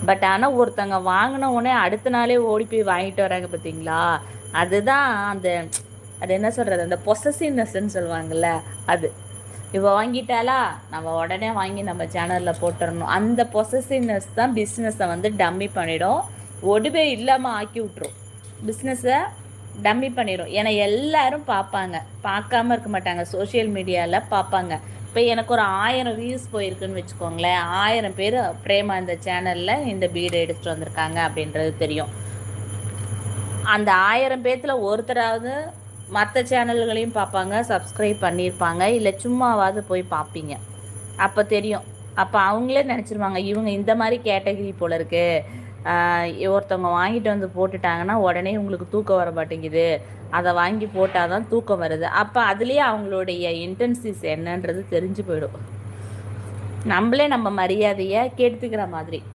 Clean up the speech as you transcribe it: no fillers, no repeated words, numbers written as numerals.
But ஆனால் ஒருத்தங்க வாங்கின உடனே அடுத்த நாளே ஓடி போய் வாங்கிட்டு வராங்க பார்த்தீங்களா? அதுதான் அந்த அது என்ன சொல்கிறது, அந்த பொசசிவ்னஸ்ன்னு சொல்லுவாங்கள்ல அது. இவ வாங்கிட்டாலா, நம்ம உடனே வாங்கி நம்ம சேனலில் போட்டுறணும். அந்த பொசசிவ்னஸ் தான் பிஸ்னஸை வந்து டம்மி பண்ணிடும், ஒடுவே இல்லாமல் ஆக்கி விட்ரும். பிஸ்னஸை டம்மி பண்ணிடும். ஏன்னா எல்லாரும் பார்ப்பாங்க, பார்க்காம இருக்க மாட்டாங்க, சோஷியல் மீடியாவில் பார்ப்பாங்க. இப்போ எனக்கு ஒரு 1000 வியூஸ் போயிருக்குன்னு வச்சுக்கோங்களேன், 1000 பேர் பிரேமா இந்த சேனலில் இந்த பீடை எடுத்துகிட்டு வந்திருக்காங்க அப்படின்றது தெரியும். அந்த 1000 பேர்த்தில் ஒருத்தராவது மற்ற சேனல்களையும் பார்ப்பாங்க, சப்ஸ்கிரைப் பண்ணியிருப்பாங்க, இல்லை சும்மாவாவது போய் பார்ப்பீங்க. அப்போ தெரியும். அப்போ அவங்களே நினச்சிருவாங்க, இவங்க இந்த மாதிரி கேட்டகிரி போல் இருக்குது, ஒருத்தவங்க வாங்கிட்டு வந்து போட்டுட்டாங்கன்னா உடனே உங்களுக்கு தூக்கம் வர மாட்டேங்குது, அதை வாங்கி போட்டால் தான் தூக்கம் வருது. அப்போ அதுலேயே அவங்களுடைய இன்டென்சிஸ் என்னன்றது தெரிஞ்சு போயிடும். நம்மளே நம்ம மரியாதையை கெடுத்துக்கிற மாதிரி.